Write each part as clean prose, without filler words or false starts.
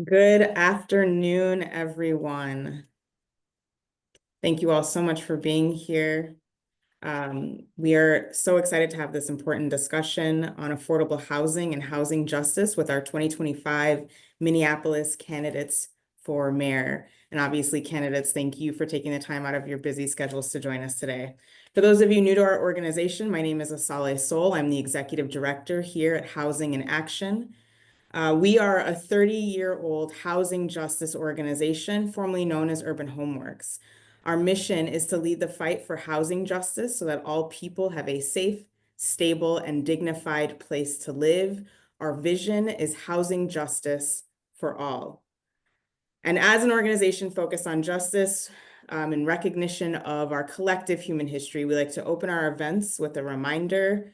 Good afternoon, everyone. Thank you all so much for being here. We are so excited to have this important discussion on affordable housing and housing justice with our 2025 Minneapolis candidates for mayor. And obviously, candidates, thank you for taking the time out of your busy schedules to join us today. For those of you new to our organization, my name is Asale Sol. I'm the executive director here at Housing in Action. We are a 30-year-old housing justice organization, formerly known as Urban Homeworks. Our mission is to lead the fight for housing justice so that all people have a safe, stable, and dignified place to live. Our vision is housing justice for all. And as an organization focused on justice, in recognition of our collective human history, we like to open our events with a reminder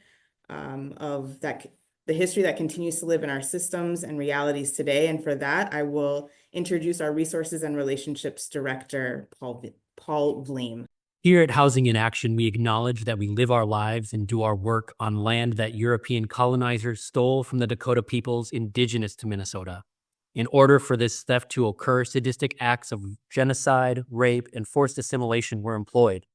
of the history that continues to live in our systems and realities today. And for that, I will introduce our Resources and Relationships Director, Paul Vleem. Here at Housing in Action, we acknowledge that we live our lives and do our work on land that European colonizers stole from the Dakota peoples indigenous to Minnesota. In order for this theft to occur, sadistic acts of genocide, rape, and forced assimilation were employed.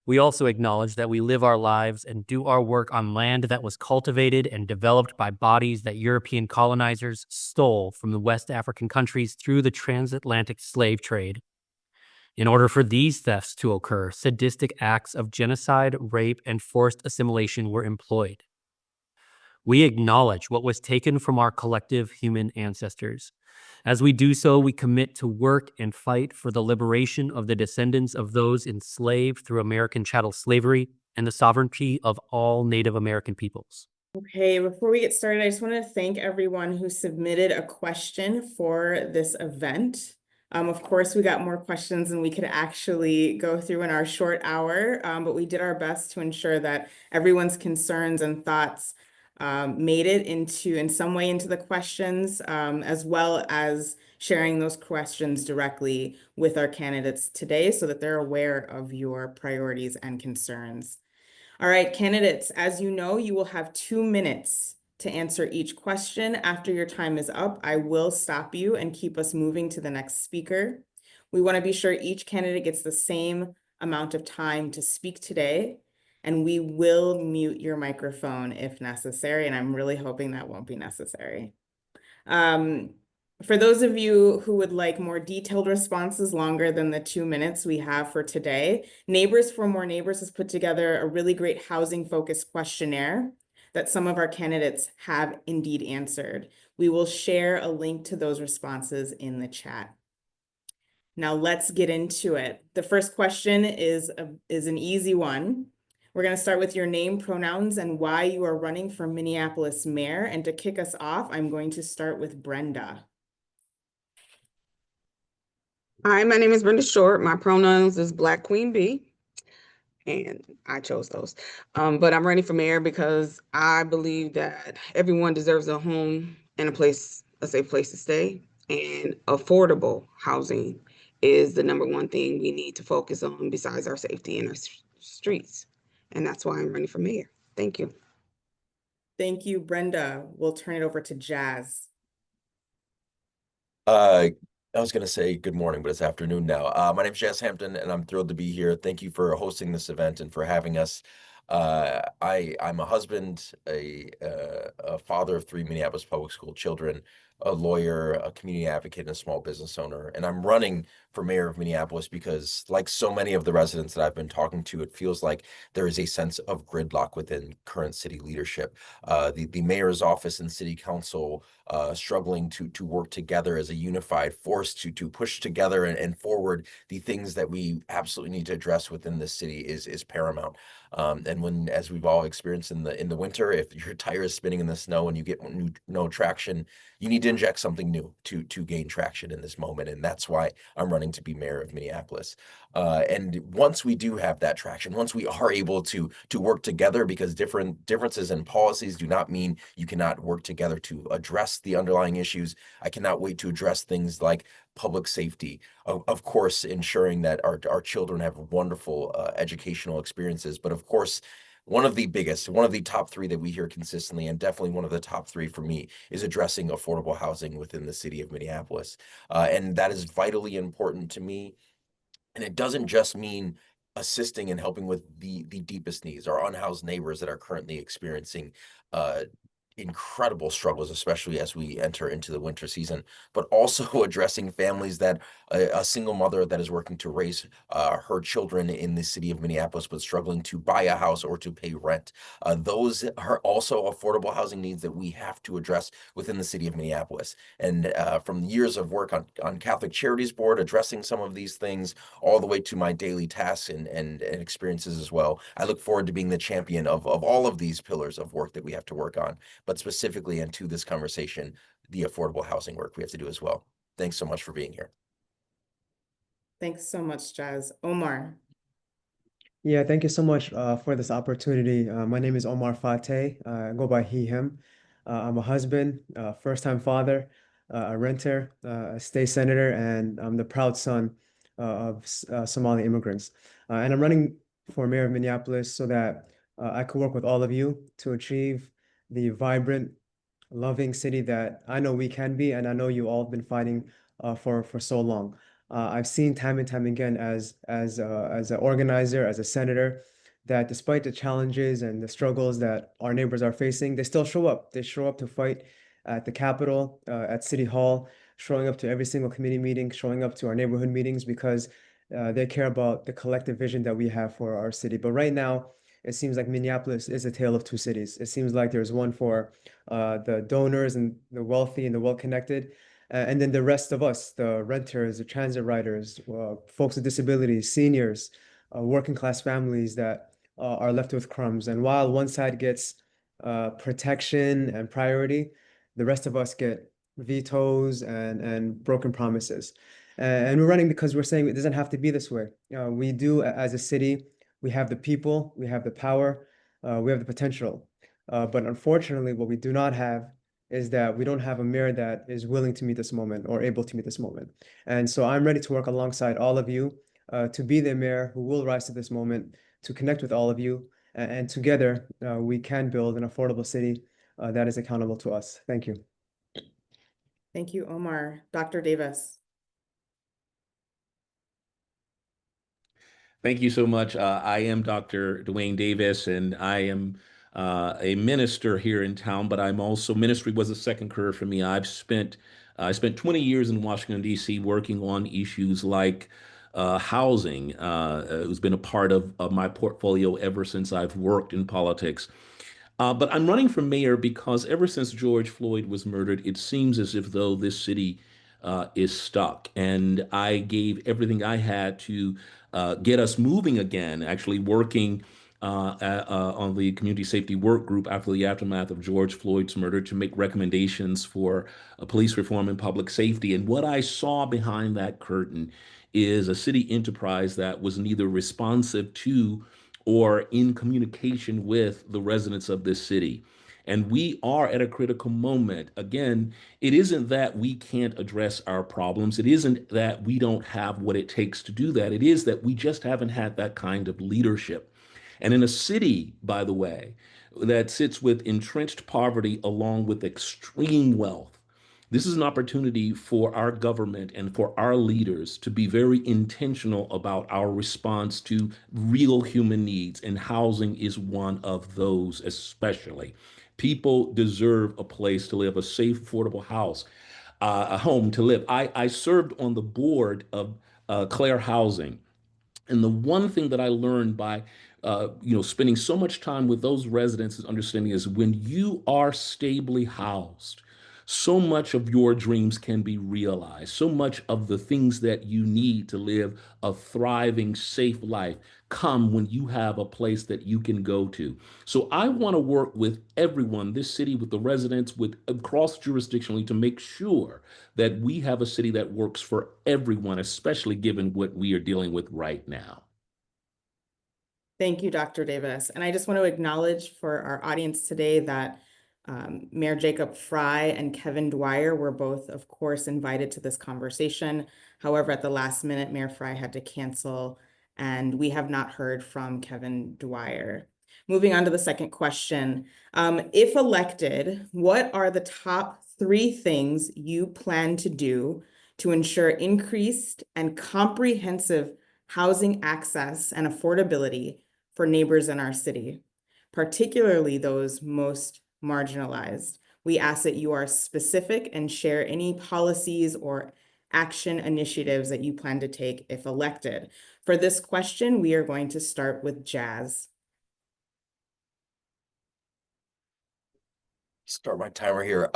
We also acknowledge that we live our lives and do our work on land that was cultivated and developed by bodies that European colonizers stole from the West African countries through the transatlantic slave trade. In order for these thefts to occur, sadistic acts of genocide, rape, and forced assimilation were employed. We acknowledge what was taken from our collective human ancestors. As we do so, we commit to work and fight for the liberation of the descendants of those enslaved through American chattel slavery and the sovereignty of all Native American peoples. Okay, before we get started, I just want to thank everyone who submitted a question for this event. Of course, we got more questions than we could actually go through in our short hour, but we did our best to ensure that everyone's concerns and thoughts made it in some way into the questions, as well as sharing those questions directly with our candidates today so that they're aware of your priorities and concerns. All right, candidates, as you know, you will have 2 minutes to answer each question. After your time is up, I will stop you and keep us moving to the next speaker. We want to be sure each candidate gets the same amount of time to speak today, and we will mute your microphone if necessary, and I'm really hoping that won't be necessary. For those of you who would like more detailed responses longer than the 2 minutes we have for today, Neighbors for More Neighbors has put together a really great housing-focused questionnaire that some of our candidates have indeed answered. We will share a link to those responses in the chat. Now let's get into it. The first question is an easy one. We're going to start with your name, pronouns, and why you are running for Minneapolis mayor. And to kick us off, I'm going to start with Brenda. Hi, my name is Brenda Short. My pronouns is Black Queen Bee, and I chose those. But I'm running for mayor because I believe that everyone deserves a home and a safe place to stay. And affordable housing is the number one thing we need to focus on besides our safety in our streets. And that's why I'm running for mayor. Thank you. Thank you, Brenda. We'll turn it over to Jazz. I was going to say good morning, but it's afternoon now. My name is Jazz Hampton, and I'm thrilled to be here. Thank you for hosting this event and for having us. I'm a husband, a father of 3 Minneapolis public school children, a lawyer, a community advocate, and a small business owner. And I'm running for mayor of Minneapolis because, like so many of the residents that I've been talking to, it feels like there is a sense of gridlock within current city leadership. The mayor's office and city council struggling to work together as a unified force to push together and forward the things that we absolutely need to address within the city is paramount. And when, as we've all experienced in the winter, if your tire is spinning in the snow and you get no traction, you need to inject something new to gain traction in this moment. And that's why I'm running to be mayor of Minneapolis. And once we do have that traction, once we are able to work together, because differences in policies do not mean you cannot work together to address the underlying issues. I cannot wait to address things like public safety, of course, ensuring that our children have wonderful educational experiences, but of course, one of the biggest, one of the top three that we hear consistently, and definitely one of the top three for me, is addressing affordable housing within the city of Minneapolis. And that is vitally important to me. And it doesn't just mean assisting and helping with the deepest needs, our unhoused neighbors that are currently experiencing uh, incredible struggles, especially as we enter into the winter season, but also addressing families that a single mother that is working to raise her children in the city of Minneapolis, but struggling to buy a house or to pay rent. Those are also affordable housing needs that we have to address within the city of Minneapolis. And from years of work on Catholic Charities Board, addressing some of these things, all the way to my daily tasks and experiences as well, I look forward to being the champion of all of these pillars of work that we have to work on, but specifically into this conversation, the affordable housing work we have to do as well. Thanks so much for being here. Thanks so much, Jazz. Omar. Yeah, thank you so much for this opportunity. My name is Omar Fateh. I go by he, him. I'm a husband, first-time father, a renter, a state senator, and I'm the proud son of Somali immigrants. And I'm running for mayor of Minneapolis so that I could work with all of you to achieve the vibrant, loving city that I know we can be, and I know you all have been fighting for so long. I've seen time and time again as an organizer, as a senator, that despite the challenges and the struggles that our neighbors are facing, they still show up. They show up to fight at the Capitol, at City Hall, showing up to every single committee meeting, showing up to our neighborhood meetings because they care about the collective vision that we have for our city. But right now, it seems like Minneapolis is a tale of two cities. It seems like there's one for the donors and the wealthy and the well-connected, and then the rest of us, the renters, the transit riders, folks with disabilities, seniors, working class families that are left with crumbs. And while one side gets protection and priority, the rest of us get vetoes and broken promises. And we're running because we're saying it doesn't have to be this way. We do, as a city, we have the people, we have the power, we have the potential. But unfortunately, what we do not have is that we don't have a mayor that is willing to meet this moment or able to meet this moment. And so I'm ready to work alongside all of you to be the mayor who will rise to this moment, to connect with all of you, and together we can build an affordable city that is accountable to us. Thank you. Thank you, Omar. Dr. Davis. Thank you so much. I am Dr. Dwayne Davis, and I am a minister here in town, but I'm also, ministry was a second career for me. I spent 20 years in Washington, D.C., working on issues like housing. It's been a part of my portfolio ever since I've worked in politics. But I'm running for mayor because ever since George Floyd was murdered, it seems as if though this city is stuck. And I gave everything I had to get us moving again, actually working on the community safety work group after the aftermath of George Floyd's murder to make recommendations for police reform and public safety. And what I saw behind that curtain is a city enterprise that was neither responsive to or in communication with the residents of this city. And we are at a critical moment. Again, it isn't that we can't address our problems. It isn't that we don't have what it takes to do that. It is that we just haven't had that kind of leadership. And in a city, by the way, that sits with entrenched poverty along with extreme wealth, this is an opportunity for our government and for our leaders to be very intentional about our response to real human needs, and housing is one of those especially. People deserve a place to live, a safe, affordable house, a home to live. I served on the board of Claire Housing, and the one thing that I learned by, spending so much time with those residents is understanding is when you are stably housed, so much of your dreams can be realized. So much of the things that you need to live a thriving, safe life come when you have a place that you can go to. So I want to work with everyone, this city, with the residents, with across jurisdictionally to make sure that we have a city that works for everyone, especially given what we are dealing with right now. Thank you, Dr. Davis. And I just want to acknowledge for our audience today that Mayor Jacob Fry and Kevin Dwyer were both, of course, invited to this conversation. However, at the last minute, Mayor Fry had to cancel, and we have not heard from Kevin Dwyer. moving on to the second question. If elected, what are the top 3 things you plan to do to ensure increased and comprehensive housing access and affordability for neighbors in our city, particularly those most marginalized? We ask that you are specific and share any policies or action initiatives that you plan to take if elected. For this question, we are going to start with Jazz. Start my timer here.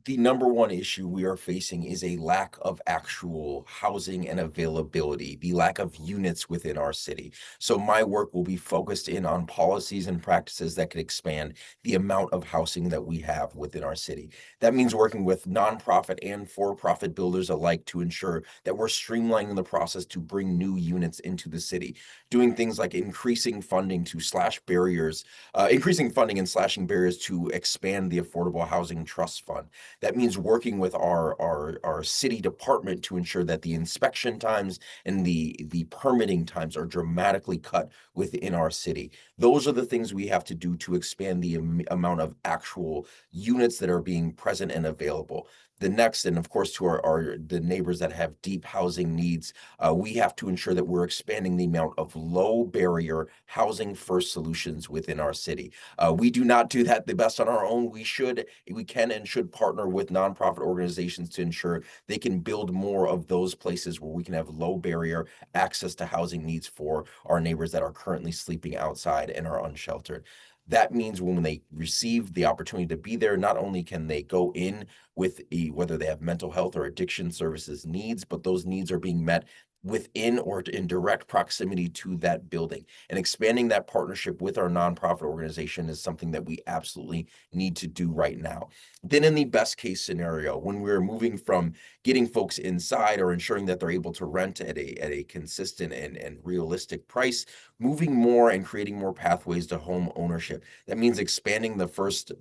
The number one issue we are facing is a lack of actual housing and availability, the lack of units within our city. So my work will be focused in on policies and practices that could expand the amount of housing that we have within our city. That means working with nonprofit and for-profit builders alike to ensure that we're streamlining the process to bring new units into the city, doing things like increasing funding to slash barriers, increasing funding and slashing barriers to expand the Affordable Housing Trust Fund. That means working with our city department to ensure that the inspection times and the permitting times are dramatically cut within our city. Those are the things we have to do to expand the amount of actual units that are being present and available. The next, and of course, to the neighbors that have deep housing needs, we have to ensure that we're expanding the amount of low barrier housing first solutions within our city. We do not do that the best on our own. We can and should partner with nonprofit organizations to ensure they can build more of those places where we can have low barrier access to housing needs for our neighbors that are currently sleeping outside and are unsheltered. That means when they receive the opportunity to be there, not only can they go in with whether they have mental health or addiction services needs, but those needs are being met within or in direct proximity to that building. And expanding that partnership with our nonprofit organization is something that we absolutely need to do right now. Then in the best case scenario, when we're moving from getting folks inside or ensuring that they're able to rent at a consistent and realistic price, moving more and creating more pathways to home ownership. That means expanding the first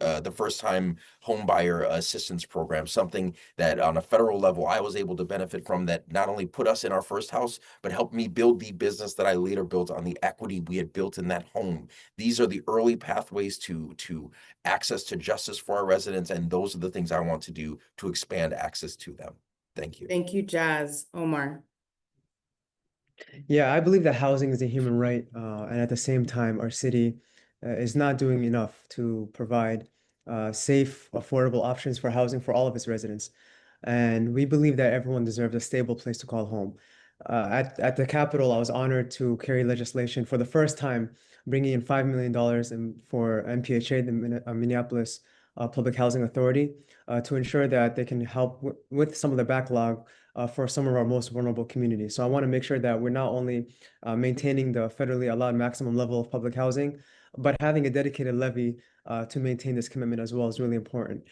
time home buyer assistance program, something that on a federal level I was able to benefit from, that not only put us in our first house, but helped me build the business that I later built on the equity we had built in that home. These are the early pathways to access to justice for our residents, and those are the things I want to do to expand access to them. Thank you. Thank you, Jazz. Omar. Yeah, I believe that housing is a human right, and at the same time, our city is not doing enough to provide safe, affordable options for housing for all of its residents. And we believe that everyone deserves a stable place to call home. At the Capitol, I was honored to carry legislation for the first time, bringing in $5 million for MPHA, the Minneapolis Public Housing Authority, to ensure that they can help with some of the backlog for some of our most vulnerable communities. So I want to make sure that we're not only maintaining the federally allowed maximum level of public housing, but having a dedicated levy to maintain this commitment as well is really important.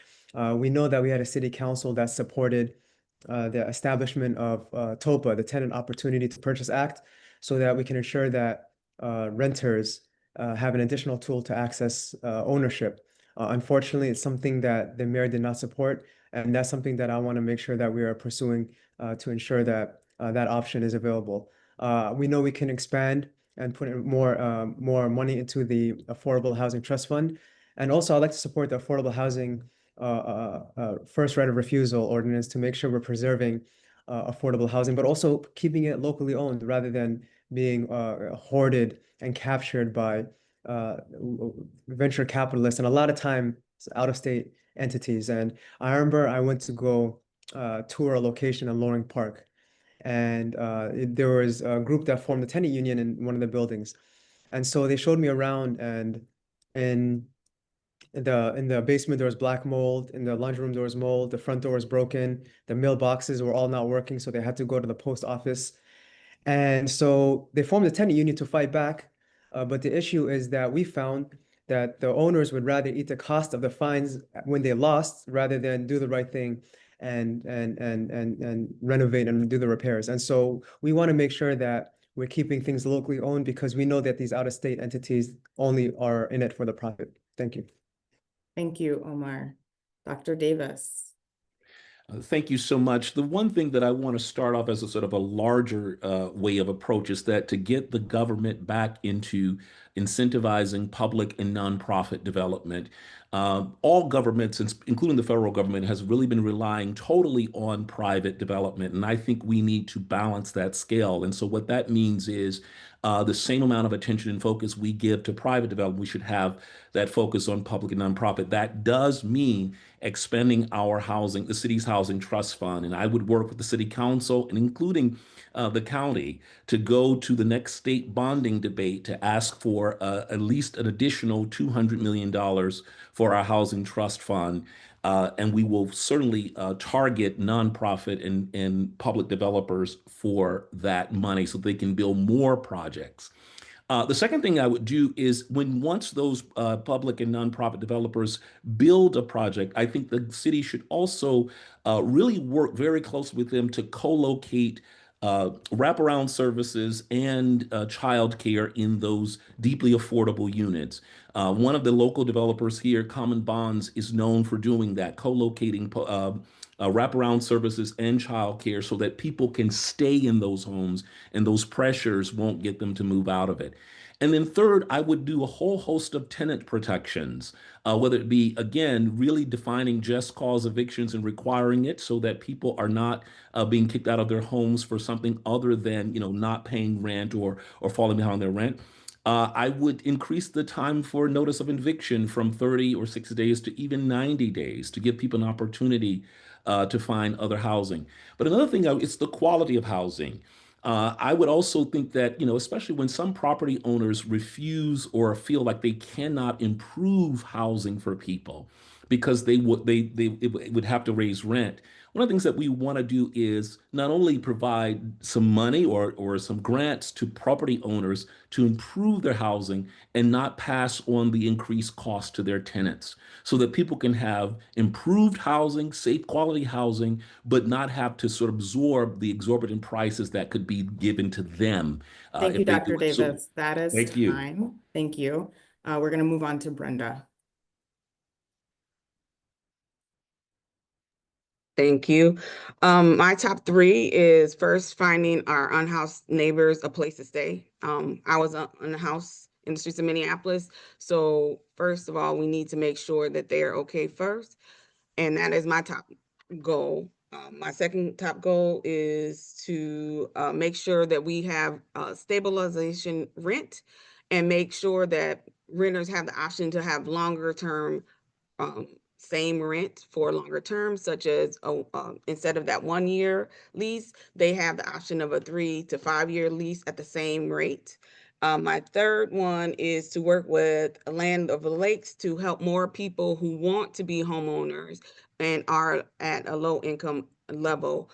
We know that we had a city council that supported the establishment of TOPA, the Tenant Opportunity to Purchase Act, so that we can ensure that renters have an additional tool to access ownership. Unfortunately, it's something that the mayor did not support, and that's something that I want to make sure that we are pursuing to ensure that that option is available. We know we can expand and put in more money into the Affordable Housing Trust Fund. And also, I'd like to support the Affordable Housing First Right of Refusal ordinance to make sure we're preserving affordable housing, but also keeping it locally owned rather than being hoarded and captured by venture capitalists, and a lot of time out-of-state entities. And I remember I went to go tour a location in Loring Park, and there was a group that formed a tenant union in one of the buildings. And so they showed me around, and in the basement there was black mold, in the laundry room there was mold, the front door was broken, the mailboxes were all not working, so they had to go to the post office. And so they formed a tenant union to fight back. But the issue is that we found that the owners would rather eat the cost of the fines when they lost rather than do the right thing and renovate and do the repairs. And so we want to make sure that we're keeping things locally owned, because we know that these out-of-state entities only are in it for the profit. Thank you. Thank you, Omar. Dr. Davis. Thank you so much. The one thing that I want to start off as a sort of a larger way of approach is that to get the government back into incentivizing public and nonprofit development. All governments, including the federal government, has really been relying totally on private development. And I think we need to balance that scale. And so what that means is the same amount of attention and focus we give to private development, we should have that focus on public and nonprofit. That does mean expanding our housing, the city's housing trust fund. And I would work with the city council and including the county to go to the next state bonding debate to ask for at least an additional $200 million for our housing trust fund. And we will certainly target nonprofit and public developers for that money so they can build more projects. The second thing I would do is once those public and nonprofit developers build a project, I think the city should also really work very closely with them to co-locate wraparound services and childcare in those deeply affordable units. One of the local developers here, Common Bonds, is known for doing that, co-locating wraparound services and childcare so that people can stay in those homes and those pressures won't get them to move out of it. And then third, I would do a whole host of tenant protections, whether it be, again, really defining just cause evictions and requiring it so that people are not being kicked out of their homes for something other than, not paying rent or falling behind their rent. I would increase the time for notice of eviction from 30 or 60 days to even 90 days to give people an opportunity to find other housing. But another thing, it's the quality of housing. I would also think that, especially when some property owners refuse or feel like they cannot improve housing for people because it would have to raise rent. One of the things that we want to do is not only provide some money or some grants to property owners to improve their housing and not pass on the increased cost to their tenants so that people can have improved housing, safe quality housing, but not have to sort of absorb the exorbitant prices that could be given to them Thank you, if they Dr. do it. So, Davis. That is thank you. time. Thank you. We're going to move on to Brenda. Thank you. My top three is first finding our unhoused neighbors a place to stay. I was unhoused in the streets of Minneapolis. So first of all, we need to make sure that they're okay first. And that is my top goal. My second top goal is to make sure that we have stabilization rent and make sure that renters have the option to have longer term um, same rent for longer terms, such as instead of that 1 year lease, they have the option of a 3 to 5 year lease at the same rate. My third one is to work with Land of the Lakes to help more people who want to be homeowners and are at a low income level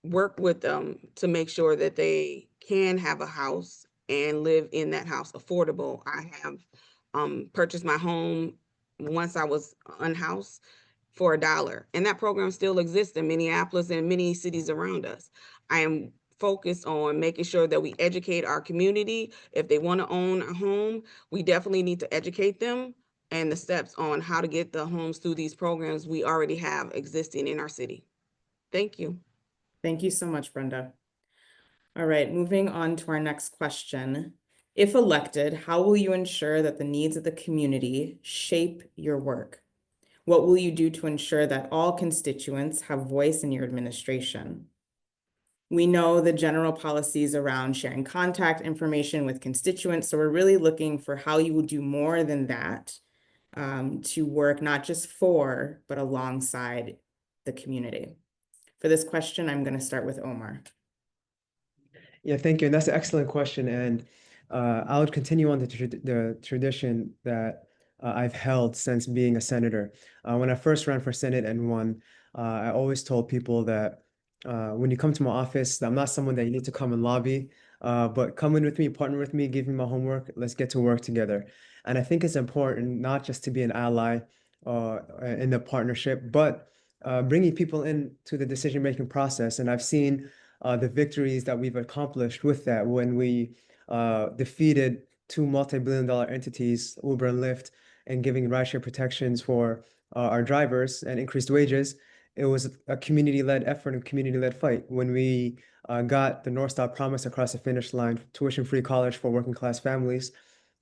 work with them to make sure that they can have a house and live in that house affordable. I have purchased my home once I was unhoused for $1, and that program still exists in Minneapolis and many cities around us. I am focused on making sure that we educate our community. If they want to own a home, we definitely need to educate them and the steps on how to get the homes through these programs we already have existing in our city. Thank you. Thank you so much, Brenda. All right, moving on to our next question. If elected, how will you ensure that the needs of the community shape your work? What will you do to ensure that all constituents have voice in your administration? We know the general policies around sharing contact information with constituents, so we're really looking for how you will do more than that to work not just for, but alongside the community. For this question, I'm going to start with Omar. Yeah, thank you. And that's an excellent question. And I would continue on the tradition that I've held since being a senator. When I first ran for Senate and won, I always told people that when you come to my office, I'm not someone that you need to come and lobby, but come in with me, partner with me, give me my homework. Let's get to work together. And I think it's important not just to be an ally in the partnership, but bringing people into the decision-making process. And I've seen the victories that we've accomplished with that when we defeated two multi-billion-dollar entities, Uber and Lyft, and giving rideshare protections for our drivers and increased wages. It was a community-led effort and community-led fight. When we got the North Star Promise across the finish line, tuition-free college for working-class families,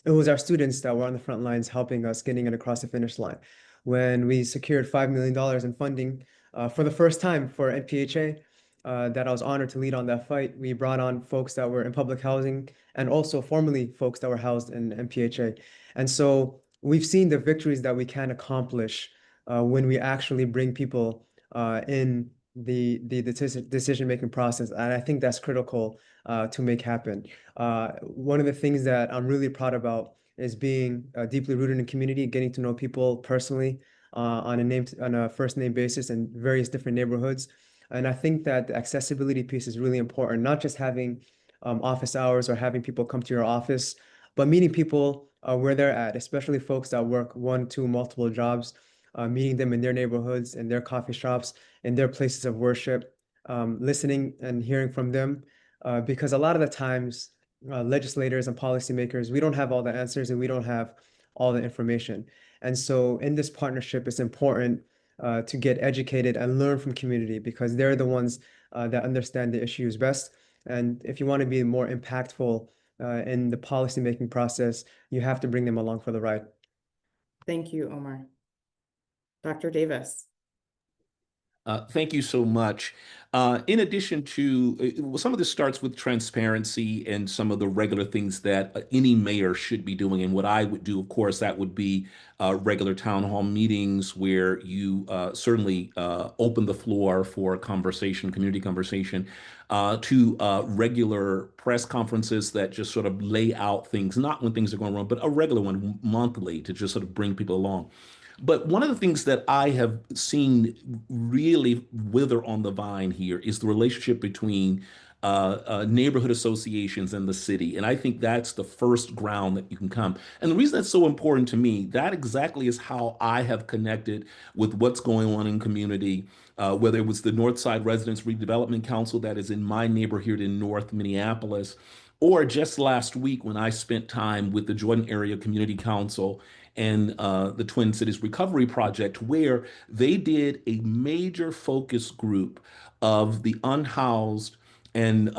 it was our students that were on the front lines helping us getting it across the finish line. When we secured $5 million in funding for the first time for NPHA, that I was honored to lead on that fight, we brought on folks that were in public housing and also formerly folks that were housed in NPHA. And so we've seen the victories that we can accomplish when we actually bring people in the decision-making process. And I think that's critical to make happen. One of the things that I'm really proud about is being deeply rooted in community, getting to know people personally on a first name basis in various different neighborhoods. And I think that the accessibility piece is really important, not just having office hours or having people come to your office, but meeting people where they're at, especially folks that work one, two, multiple jobs, meeting them in their neighborhoods, in their coffee shops, in their places of worship, listening and hearing from them. Because a lot of the times, legislators and policymakers, we don't have all the answers and we don't have all the information. And so in this partnership, it's important to get educated and learn from community because they're the ones that understand the issues best. And if you want to be more impactful in the policymaking process, you have to bring them along for the ride. Thank you, Omar. Dr. Davis. Thank you so much. In addition to some of this starts with transparency and some of the regular things that any mayor should be doing. And what I would do, of course, that would be regular town hall meetings where you certainly open the floor for conversation, community conversation, to regular press conferences that just sort of lay out things, not when things are going wrong, but a regular one monthly to just sort of bring people along. But one of the things that I have seen really wither on the vine here is the relationship between neighborhood associations and the city. And I think that's the first ground that you can come. And the reason that's so important to me, that exactly is how I have connected with what's going on in community, whether it was the Northside Residents Redevelopment Council that is in my neighborhood in North Minneapolis, or just last week when I spent time with the Jordan Area Community Council and the Twin Cities Recovery Project, where they did a major focus group of the unhoused and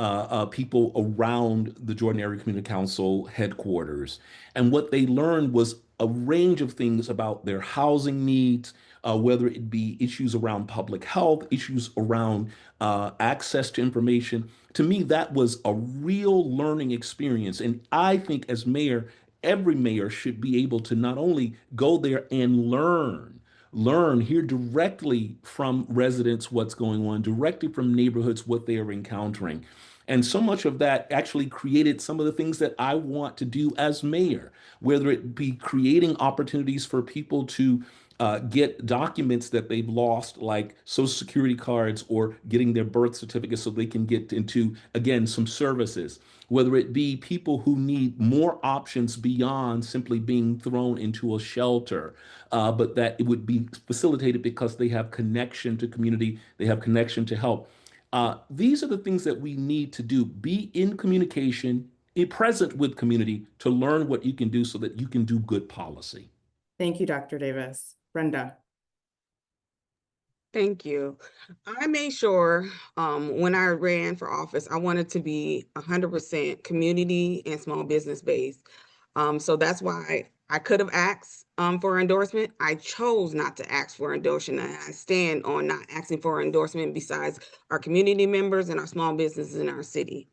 people around the Jordan Area Community Council headquarters. And what they learned was a range of things about their housing needs, whether it be issues around public health, issues around access to information. To me, that was a real learning experience. And I think as mayor, every mayor should be able to not only go there and hear directly from residents what's going on, directly from neighborhoods what they are encountering. And so much of that actually created some of the things that I want to do as mayor, whether it be creating opportunities for people to get documents that they've lost, like social security cards, or getting their birth certificates so they can get into, again, some services, whether it be people who need more options beyond simply being thrown into a shelter, but that it would be facilitated because they have connection to community, they have connection to help. These are the things that we need to do. Be in communication, be present with community to learn what you can do so that you can do good policy. Thank you, Dr. Davis. Brenda. Thank you. I made sure when I ran for office, I wanted to be 100% community and small business based. So that's why I could have asked for endorsement. I chose not to ask for endorsement. And I stand on not asking for endorsement besides our community members and our small businesses in our city.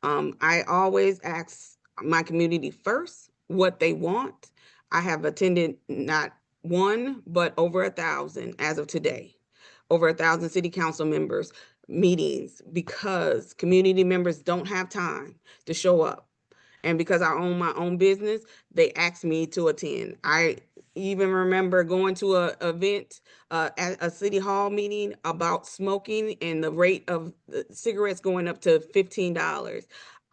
I always ask my community first what they want. I have attended not one, but over 1,000 as of today. Over 1,000 city council members meetings because community members don't have time to show up. And because I own my own business, they asked me to attend. I even remember going to a event at a city hall meeting about smoking and the rate of cigarettes going up to $15.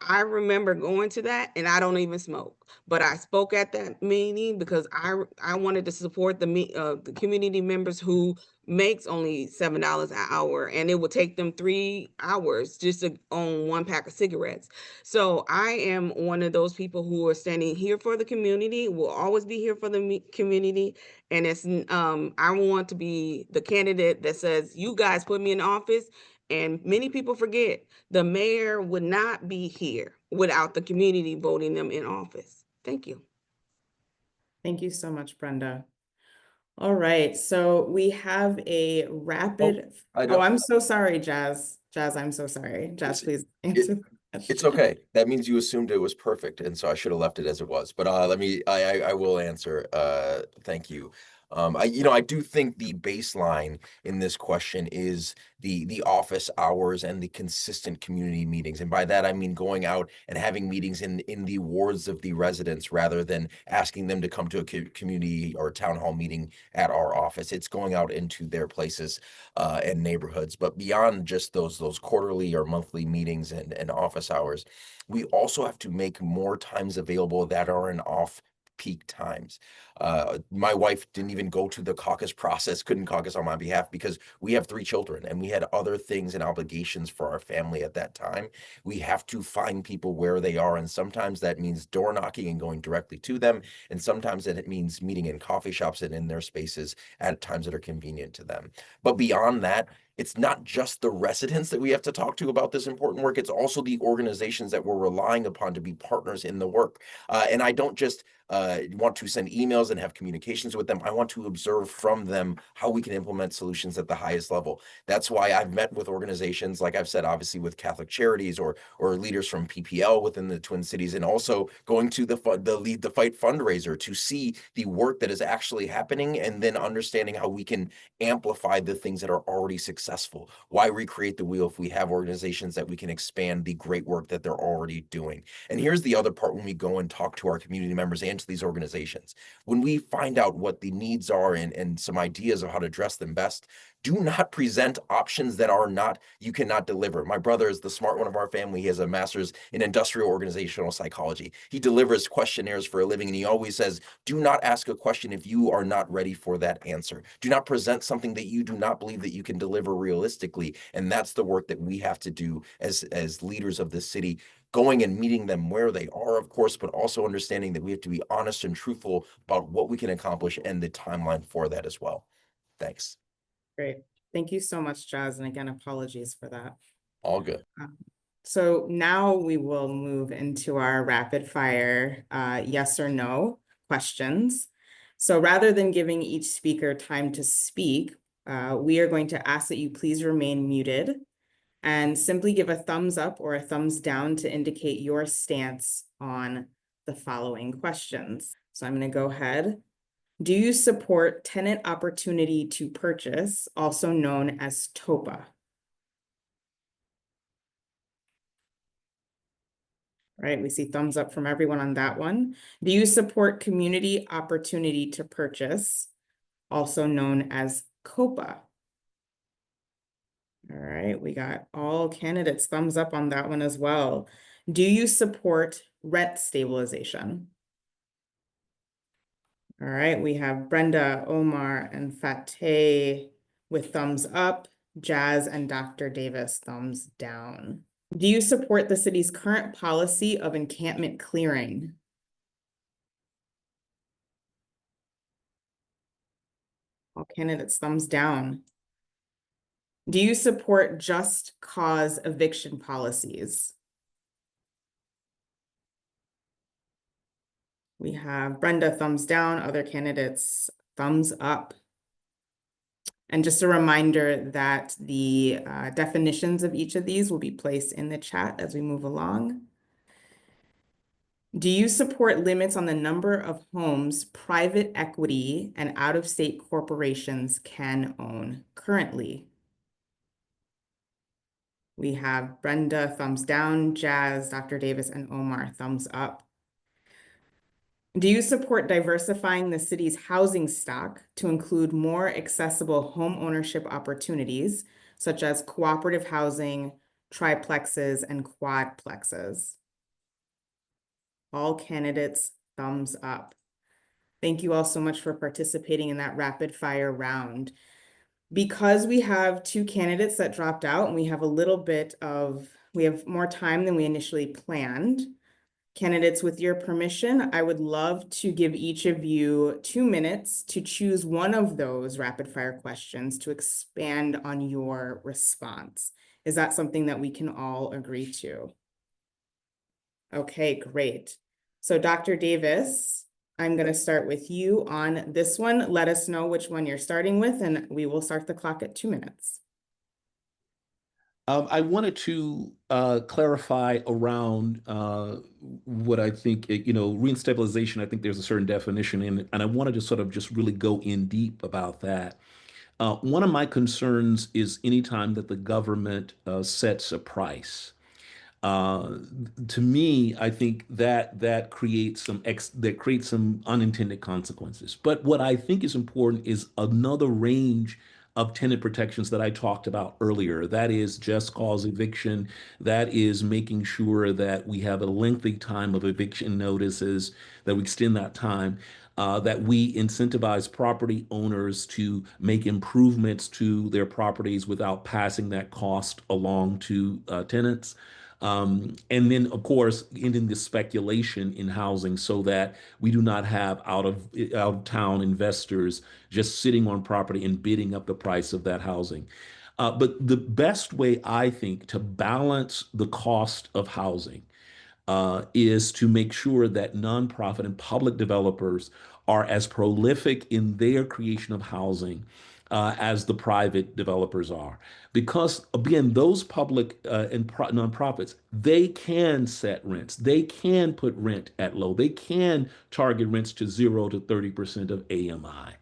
I remember going to that, and I don't even smoke, but I spoke at that meeting because I wanted to support the community members who makes only $7 an hour, and it would take them 3 hours just to own one pack of cigarettes. So I am one of those people who are standing here for the community, will always be here for the community. And I want to be the candidate that says, you guys put me in office. And many people forget the mayor would not be here without the community voting them in office. Thank you. Thank you so much, Brenda. All right, so we have a rapid. I Oh, don't. I'm so sorry, Jazz. Jazz, I'm so sorry. Jazz, please answer the It's question. okay. That means you assumed it was perfect, and so I should have left it as it was. But let me. I will answer. Thank you. I do think the baseline in this question is the office hours and the consistent community meetings, and by that I mean going out and having meetings in the wards of the residents rather than asking them to come to a community or town hall meeting at our office. It's going out into their places and neighborhoods. But beyond just those quarterly or monthly meetings and office hours, we also have to make more times available that are in off peak times. My wife didn't even go to the caucus process, couldn't caucus on my behalf because we have 3 children and we had other things and obligations for our family at that time. We have to find people where they are, and sometimes that means door knocking and going directly to them, and sometimes it means meeting in coffee shops and in their spaces at times that are convenient to them. But beyond that, it's not just the residents that we have to talk to about this important work. It's also the organizations that we're relying upon to be partners in the work. And I don't just want to send emails and have communications with them. I want to observe from them how we can implement solutions at the highest level. That's why I've met with organizations, like I've said, obviously with Catholic Charities or leaders from PPL within the Twin Cities, and also going to the Lead the Fight fundraiser to see the work that is actually happening, and then understanding how we can amplify the things that are already successful. Why recreate the wheel if we have organizations that we can expand the great work that they're already doing? And here's the other part when we go and talk to our community members and to these organizations. When we find out what the needs are and some ideas of how to address them best, do not present options that are not, you cannot deliver. My brother is the smart one of our family. He has a master's in industrial organizational psychology. He delivers questionnaires for a living, and he always says, do not ask a question if you are not ready for that answer. Do not present something that you do not believe that you can deliver realistically. And that's the work that we have to do as leaders of the city, going and meeting them where they are, of course, but also understanding that we have to be honest and truthful about what we can accomplish and the timeline for that as well. Thanks. Great. Thank you so much, Jazz. And again, apologies for that. All good. So now we will move into our rapid fire yes or no questions. So rather than giving each speaker time to speak, we are going to ask that you please remain muted and simply give a thumbs up or a thumbs down to indicate your stance on the following questions. So I'm going to go ahead. Do you support tenant opportunity to purchase, also known as TOPA? Right, we see thumbs up from everyone on that one. Do you support community opportunity to purchase, also known as COPA? All right, we got all candidates thumbs up on that one as well. Do you support rent stabilization? All right, we have Brenda, Omar, and Fateh with thumbs up, Jazz and Dr. Davis thumbs down. Do you support the city's current policy of encampment clearing? All candidates thumbs down. Do you support just cause eviction policies? We have Brenda thumbs down, other candidates thumbs up. And just a reminder that the definitions of each of these will be placed in the chat as we move along. Do you support limits on the number of homes private equity and out-of-state corporations can own currently? We have Brenda thumbs down, Jazz, Dr. Davis, and Omar thumbs up. Do you support diversifying the city's housing stock to include more accessible home ownership opportunities, such as cooperative housing, triplexes, and quadplexes? All candidates thumbs up. Thank you all so much for participating in that rapid fire round. Because we have 2 candidates that dropped out and we have more time than we initially planned. Candidates, with your permission, I would love to give each of you 2 minutes to choose one of those rapid fire questions to expand on your response. Is that something that we can all agree to? Okay, great. So Dr. Davis, I'm going to start with you on this one. Let us know which one you're starting with, and we will start the clock at 2 minutes. I wanted to clarify around what I think, rent stabilization. I think there's a certain definition in it, and I wanted to sort of just really go in deep about that. One of my concerns is anytime that the government sets a price. Uh, to me, I think that creates some unintended consequences. But what I think is important is another range of tenant protections that I talked about earlier. That is just cause eviction. That is making sure that we have a lengthy time of eviction notices, that we extend that time. That we incentivize property owners to make improvements to their properties without passing that cost along to tenants. And then, of course, ending the speculation in housing so that we do not have out of town investors just sitting on property and bidding up the price of that housing. But the best way, I think, to balance the cost of housing is to make sure that nonprofit and public developers are as prolific in their creation of housing as the private developers are. Because again, those public and nonprofits, they can set rents. They can put rent at low. They can target rents to 0 to 30% of AMI.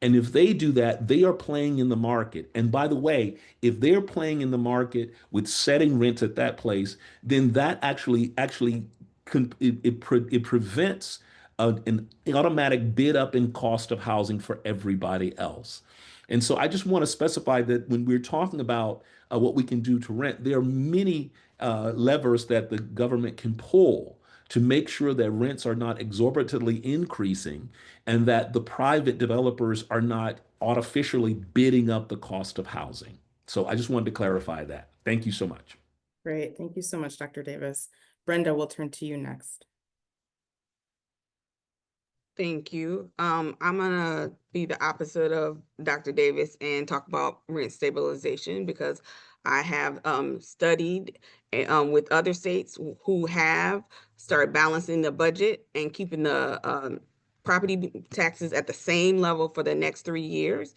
And if they do that, they are playing in the market. And by the way, if they're playing in the market with setting rents at that place, then that it prevents an automatic bid up in cost of housing for everybody else. And so I just want to specify that when we're talking about what we can do to rent, there are many levers that the government can pull to make sure that rents are not exorbitantly increasing and that the private developers are not artificially bidding up the cost of housing. So I just wanted to clarify that. Thank you so much. Great. Thank you so much, Dr. Davis. Brenda, we'll turn to you next. Thank you. I'm gonna be the opposite of Dr. Davis and talk about rent stabilization because I have studied with other states who have started balancing the budget and keeping the property taxes at the same level for the next 3 years.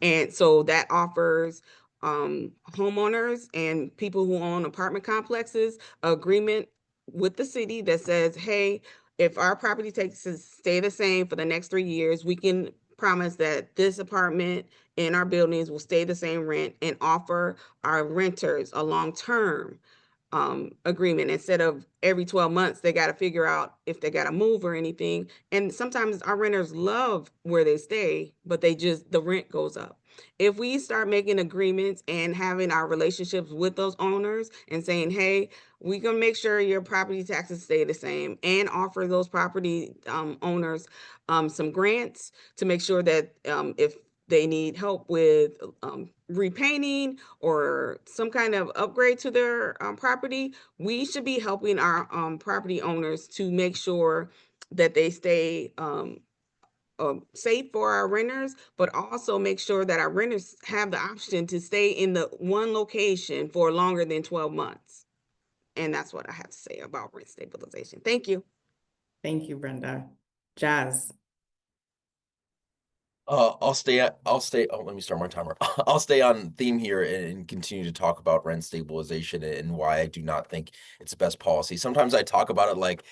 And so that offers homeowners and people who own apartment complexes agreement with the city that says, hey, if our property taxes stay the same for the next 3 years, we can promise that this apartment in our buildings will stay the same rent and offer our renters a long-term agreement instead of every 12 months they got to figure out if they got to move or anything. And sometimes our renters love where they stay, but the rent goes up. If we start making agreements and having our relationships with those owners and saying, hey, we can make sure your property taxes stay the same and offer those property owners some grants to make sure that if they need help with repainting or some kind of upgrade to their property, we should be helping our property owners to make sure that they stay safe for our renters, but also make sure that our renters have the option to stay in the one location for longer than 12 months. And that's what I have to say about rent stabilization. Thank you. Thank you, Brenda. Jazz. I'll stay. Oh, let me start my timer. I'll stay on theme here and continue to talk about rent stabilization and why I do not think it's the best policy. Sometimes I talk about it like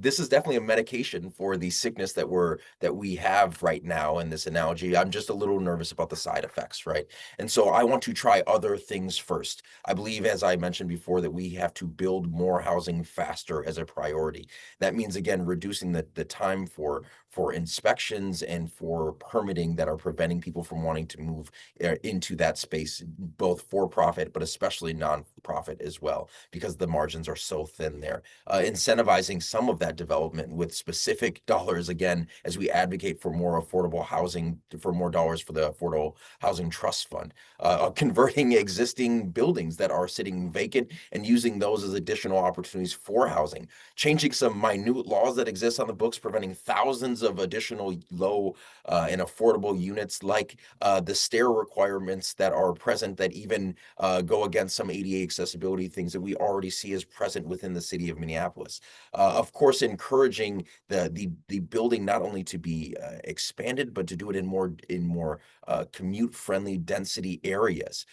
this is definitely a medication for the sickness that we have right now. In this analogy, I'm just a little nervous about the side effects, right? And so I want to try other things first. I believe, as I mentioned before, that we have to build more housing faster as a priority. That means, again, reducing the time for inspections and for permitting that are preventing people from wanting to move into that space, both for profit, but especially non-profit as well, because the margins are so thin there. Incentivizing some of that development with specific dollars, again, as we advocate for more affordable housing, for more dollars for the Affordable Housing Trust Fund, converting existing buildings that are sitting vacant and using those as additional opportunities for housing, changing some minute laws that exist on the books, preventing thousands of additional low and affordable units, like the stair requirements that are present that even go against some ADA accessibility, things that we already see as present within the city of Minneapolis. Of course, encouraging the building not only to be expanded, but to do it in more commute-friendly density areas.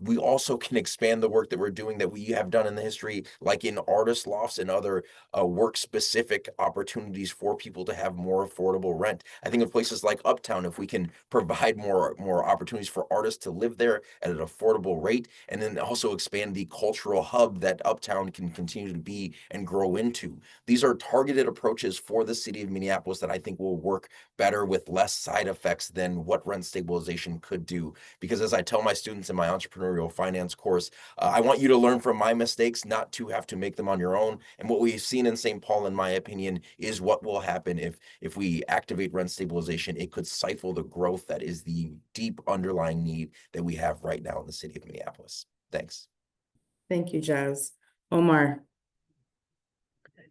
We also can expand the work that we're doing that we have done in the history, like in artist lofts and other work-specific opportunities for people to have more affordable rent. I think of places like Uptown, if we can provide more opportunities for artists to live there at an affordable rate, and then also expand the cultural hub that Uptown can continue to be and grow into. These are targeted approaches for the city of Minneapolis that I think will work better with less side effects than what rent stabilization could do. Because as I tell my students in my entrepreneurial finance course, I want you to learn from my mistakes, not to have to make them on your own. And what we've seen in St. Paul, in my opinion, is what will happen if we activate rent stabilization. It could stifle the growth that is the deep underlying need that we have right now in the city of Minneapolis. Thanks. Thank you, Jazz. Omar.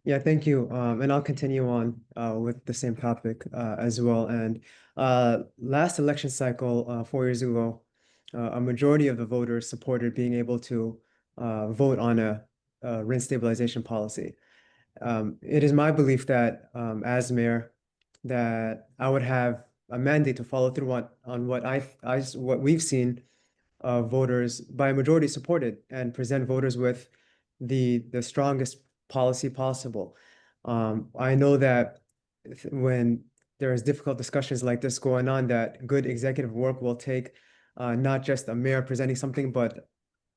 Yeah, thank you. And I'll continue on with the same topic as well. And last election cycle, 4 years ago, a majority of the voters supported being able to vote on a rent stabilization policy. It is my belief that as mayor, that I would have a mandate to follow through on what we've seen voters by a majority supported and present voters with the strongest policy possible. I know that when there's difficult discussions like this going on, that good executive work will take not just a mayor presenting something, but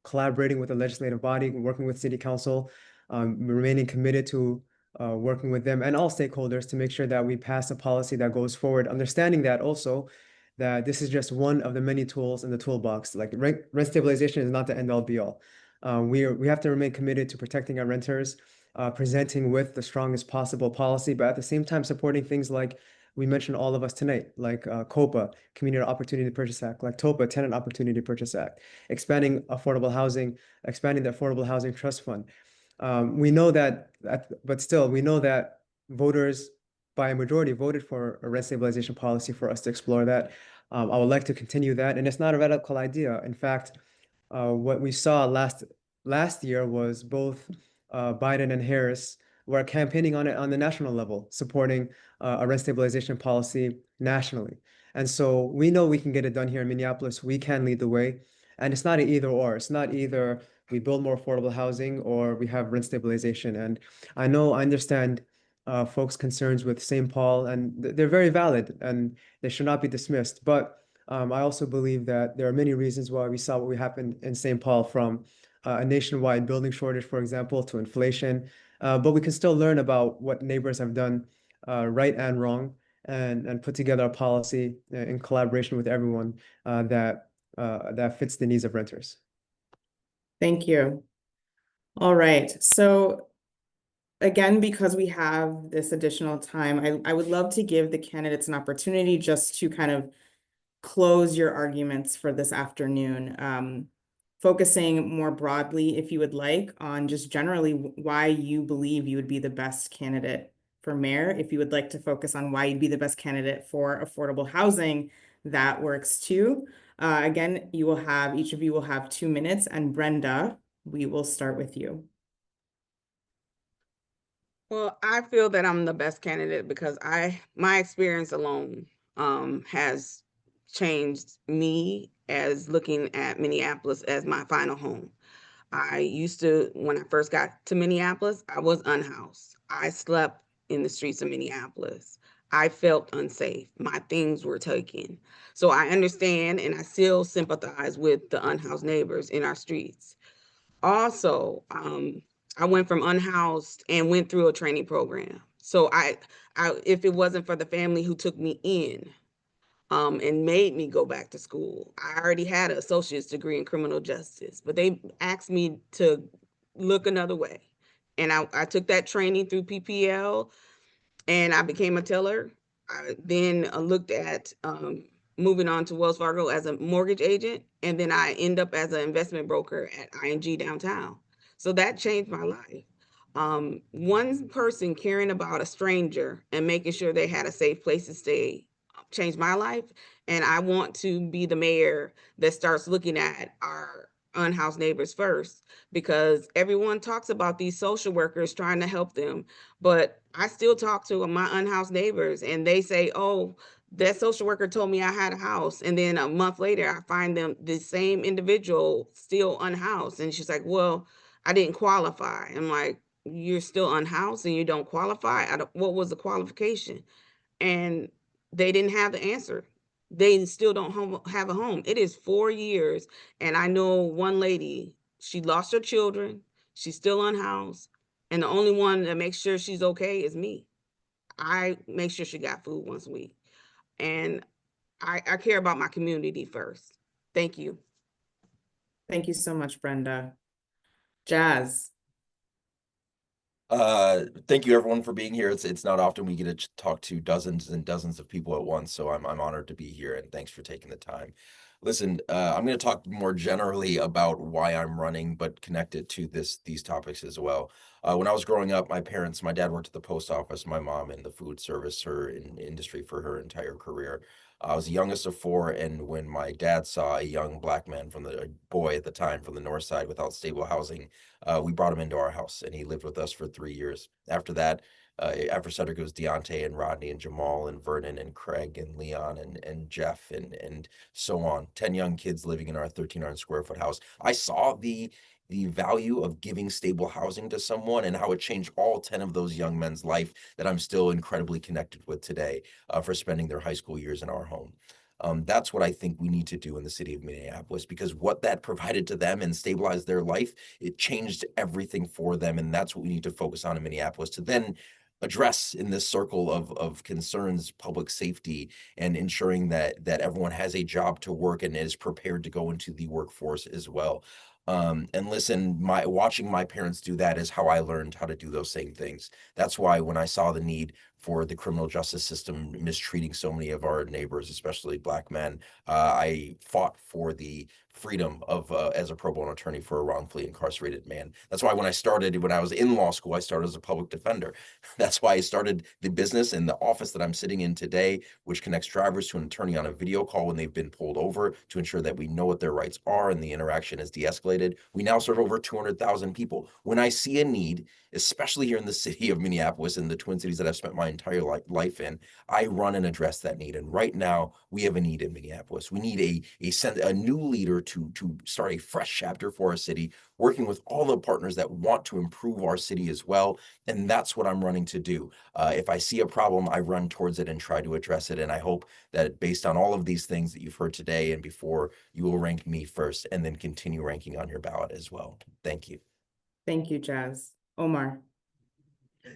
collaborating with the legislative body, working with city council, remaining committed to working with them and all stakeholders to make sure that we pass a policy that goes forward, understanding that also that this is just one of the many tools in the toolbox. Like rent stabilization is not the end all be all. We have to remain committed to protecting our renters, presenting with the strongest possible policy, but at the same time supporting things like we mentioned all of us tonight, like COPA, Community Opportunity Purchase Act, like TOPA, Tenant Opportunity Purchase Act, expanding affordable housing, expanding the Affordable Housing Trust Fund. We know that, but still, we know that voters by a majority voted for a rent stabilization policy for us to explore that. I would like to continue that, and it's not a radical idea. In fact, what we saw last year was both Biden and Harris were campaigning on it on the national level, supporting a rent stabilization policy nationally. And so we know we can get it done here in Minneapolis. We can lead the way, and it's not an either or. It's not either we build more affordable housing or we have rent stabilization. And I understand folks' concerns with St. Paul, and they're very valid and they should not be dismissed. But I also believe that there are many reasons why we saw what happened in St. Paul, from a nationwide building shortage, for example, to inflation. But we can still learn about what neighbors have done right and wrong, and put together a policy in collaboration with everyone that fits the needs of renters. Thank you. All right. So again, because we have this additional time, I would love to give the candidates an opportunity just to kind of close your arguments for this afternoon, focusing more broadly, if you would like, on just generally why you believe you would be the best candidate for mayor. If you would like to focus on why you'd be the best candidate for affordable housing, that works too. Again, each of you will have 2 minutes, and Brenda, we will start with you. Well, I feel that I'm the best candidate because my experience alone has changed me as looking at Minneapolis as my final home. When I first got to Minneapolis, I was unhoused. I slept in the streets of Minneapolis. I felt unsafe. My things were taken. So I understand and I still sympathize with the unhoused neighbors in our streets. Also, I went from unhoused and went through a training program. So if it wasn't for the family who took me in, and made me go back to school, I already had an associate's degree in criminal justice, but they asked me to look another way. And I took that training through PPL and I became a teller. I then looked at moving on to Wells Fargo as a mortgage agent, and then I end up as an investment broker at ING downtown. So that changed my life. One person caring about a stranger and making sure they had a safe place to stay changed my life. And I want to be the mayor that starts looking at our unhoused neighbors first, because everyone talks about these social workers trying to help them. But I still talk to my unhoused neighbors and they say, oh, that social worker told me I had a house. And then a month later, I find them, the same individual, still unhoused. And she's like, well, I didn't qualify. I'm like, you're still unhoused and you don't qualify? What was the qualification? And they didn't have the answer. They still don't have a home. It is 4 years. And I know one lady, she lost her children. She's still unhoused. And the only one that makes sure she's okay is me. I make sure she got food once a week. And I care about my community first. Thank you. Thank you so much, Brenda. Jazz. Thank you everyone for being here. It's not often we get to talk to dozens and dozens of people at once, so I'm honored to be here and thanks for taking the time. Listen, I'm going to talk more generally about why I'm running, but connect it to these topics as well. When I was growing up, my dad worked at the post office, my mom in the food service or in industry for her entire career. I was the youngest of four, and when my dad saw a young black man a boy at the time from the north side without stable housing, we brought him into our house, and he lived with us for 3 years. After that, after Cedric, it was Deontay and Rodney and Jamal and Vernon and Craig and Leon and Jeff and so on. 10 young kids living in our 1,300 square foot house. I saw the value of giving stable housing to someone and how it changed all 10 of those young men's life that I'm still incredibly connected with today for spending their high school years in our home. That's what I think we need to do in the city of Minneapolis, because what that provided to them and stabilized their life, it changed everything for them. And that's what we need to focus on in Minneapolis to then address in this circle of concerns, public safety, and ensuring that everyone has a job to work and is prepared to go into the workforce as well. And listen, watching my parents do that is how I learned how to do those same things. That's why when I saw the need for the criminal justice system mistreating so many of our neighbors, especially black men, I fought for the freedom of as a pro bono attorney for a wrongfully incarcerated man. That's why when I was in law school, I started as a public defender. That's why I started the business and the office that I'm sitting in today, which connects drivers to an attorney on a video call when they've been pulled over to ensure that we know what their rights are and the interaction is de-escalated. We now serve over 200,000 people. When I see a need, especially here in the city of Minneapolis and the Twin Cities that I've spent my entire life in, I run and address that need. And right now, we have a need in Minneapolis. We need a new leader to start a fresh chapter for our city, working with all the partners that want to improve our city as well. And that's what I'm running to do. If I see a problem, I run towards it and try to address it. And I hope that based on all of these things that you've heard today and before, you will rank me first and then continue ranking on your ballot as well. Thank you. Thank you, Jazz. Omar.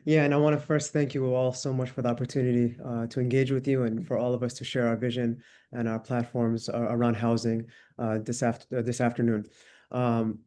Yeah, and I want to first thank you all so much for the opportunity to engage with you and for all of us to share our vision and our platforms around housing this afternoon. Um,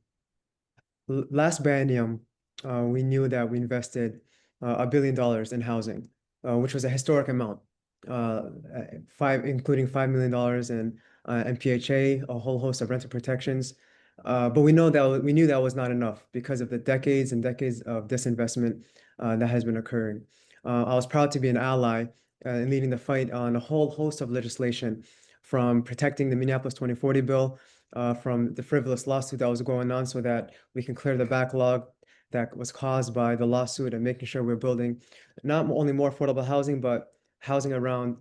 Last biennium, we knew that we invested $1 billion in housing, which was a historic amount, including $5 million in MPHA, a whole host of rental protections. But we knew that was not enough because of the decades and decades of disinvestment that has been occurring. I was proud to be an ally in leading the fight on a whole host of legislation, from protecting the Minneapolis 2040 bill, from the frivolous lawsuit that was going on so that we can clear the backlog that was caused by the lawsuit, and making sure we're building not only more affordable housing, but housing around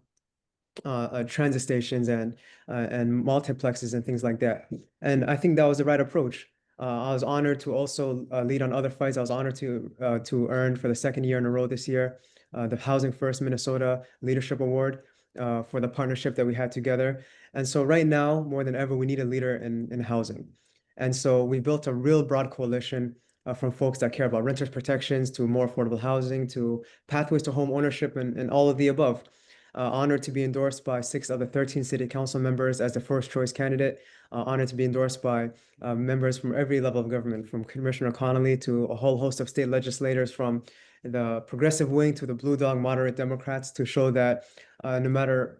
transit stations and multiplexes and things like that. And I think that was the right approach. I was honored to also lead on other fights. I was honored to earn for the second year in a row this year the Housing First Minnesota Leadership Award for the partnership that we had together. And so right now, more than ever, we need a leader in housing. And so we built a real broad coalition from folks that care about renters protections to more affordable housing to pathways to home ownership and all of the above. Honored to be endorsed by 6 of the 13 city council members as the first choice candidate. Honored to be endorsed by members from every level of government, from Commissioner Connolly to a whole host of state legislators, from the progressive wing to the blue dog moderate Democrats, to show that no matter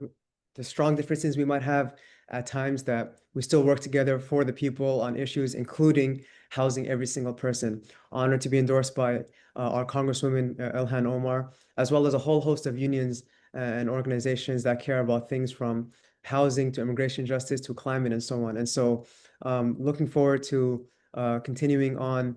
the strong differences we might have at times, that we still work together for the people on issues, including housing every single person. Honored to be endorsed by our Congresswoman Ilhan Omar, as well as a whole host of unions and organizations that care about things from housing to immigration justice to climate and so on. And so Looking forward to continuing on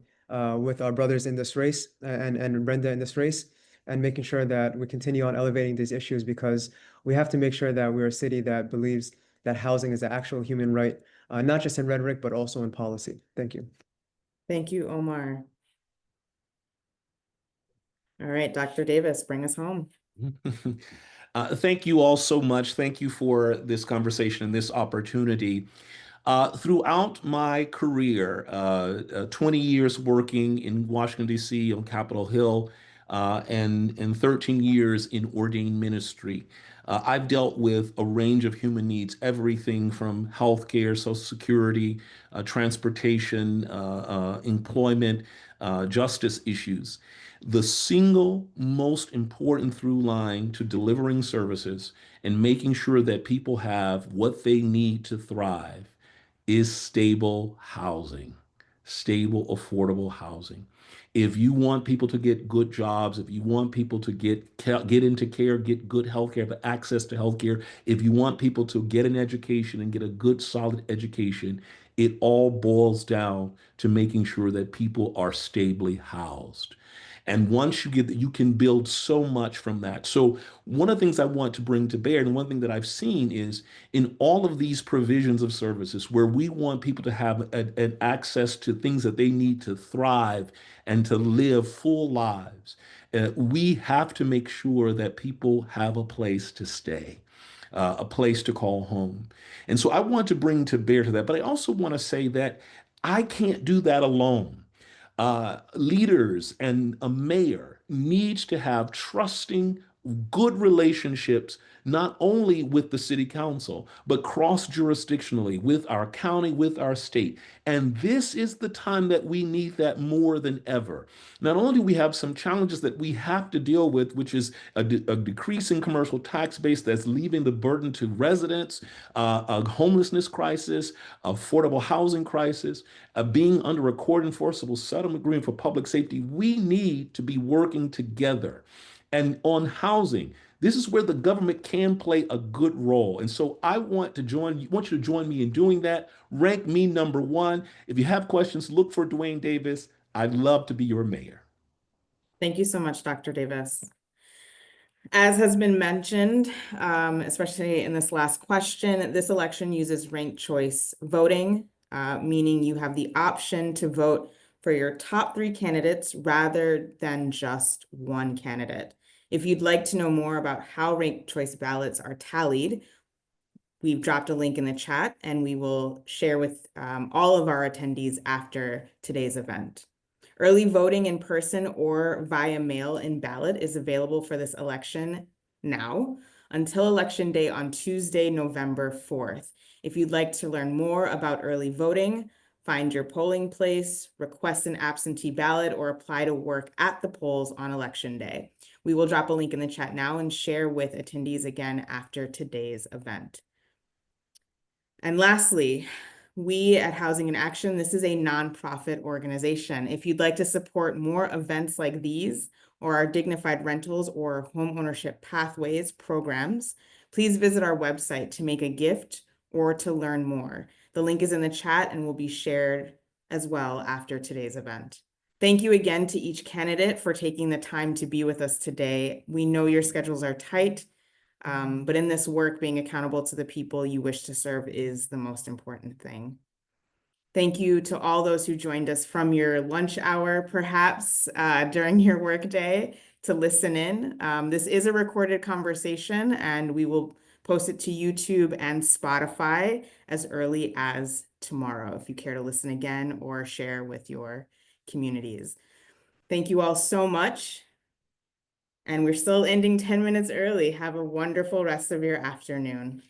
with our brothers in this race and Brenda in this race, and making sure that we continue on elevating these issues, because we have to make sure that we're a city that believes that housing is an actual human right, not just in rhetoric, but also in policy. Thank you. Thank you, Omar. All right, Dr. Davis, bring us home. Thank you all so much. Thank you for this conversation and this opportunity. Throughout my career, 20 years working in Washington, D.C. on Capitol Hill, and 13 years in ordained ministry, I've dealt with a range of human needs, everything from healthcare, Social Security, transportation, employment, justice issues. The single most important through line to delivering services and making sure that people have what they need to thrive is stable housing, stable, affordable housing. If you want people to get good jobs, if you want people to get into care, get good health care, have access to health care, if you want people to get an education and get a good, solid education, it all boils down to making sure that people are stably housed. And once you get that, you can build so much from that. So one of the things I want to bring to bear, and one thing that I've seen is in all of these provisions of services where we want people to have an access to things that they need to thrive and to live full lives, we have to make sure that people have a place to stay, a place to call home. And so I want to bring to bear to that, but I also want to say that I can't do that alone. Leaders and a mayor needs to have trusting, good relationships, not only with the city council, but cross jurisdictionally with our county, with our state. And this is the time that we need that more than ever. Not only do we have some challenges that we have to deal with, which is a decrease in commercial tax base that's leaving the burden to residents, a homelessness crisis, affordable housing crisis, being under a court enforceable settlement agreement for public safety. We need to be working together. And on housing, this is where the government can play a good role. And so I want you to join me in doing that. Rank me number one. If you have questions, look for Dwayne Davis. I'd love to be your mayor. Thank you so much, Dr. Davis. As has been mentioned, especially in this last question, this election uses ranked choice voting, meaning you have the option to vote for your top 3 candidates rather than just one candidate. If you'd like to know more about how ranked choice ballots are tallied, we've dropped a link in the chat and we will share with all of our attendees after today's event. Early voting in person or via mail-in ballot is available for this election now until Election Day on Tuesday, November 4th. If you'd like to learn more about early voting, find your polling place, request an absentee ballot, or apply to work at the polls on Election Day. We will drop a link in the chat now and share with attendees again after today's event. And lastly, we at Housing in Action, this is a nonprofit organization. If you'd like to support more events like these, or our dignified rentals or home ownership pathways programs, please visit our website to make a gift or to learn more. The link is in the chat and will be shared as well after today's event. Thank you again to each candidate for taking the time to be with us today. We know your schedules are tight, but in this work, being accountable to the people you wish to serve is the most important thing. Thank you to all those who joined us from your lunch hour, perhaps during your workday, to listen in. This is a recorded conversation, and we will post it to YouTube and Spotify as early as tomorrow, if you care to listen again or share with your communities. Thank you all so much. And we're still ending 10 minutes early. Have a wonderful rest of your afternoon.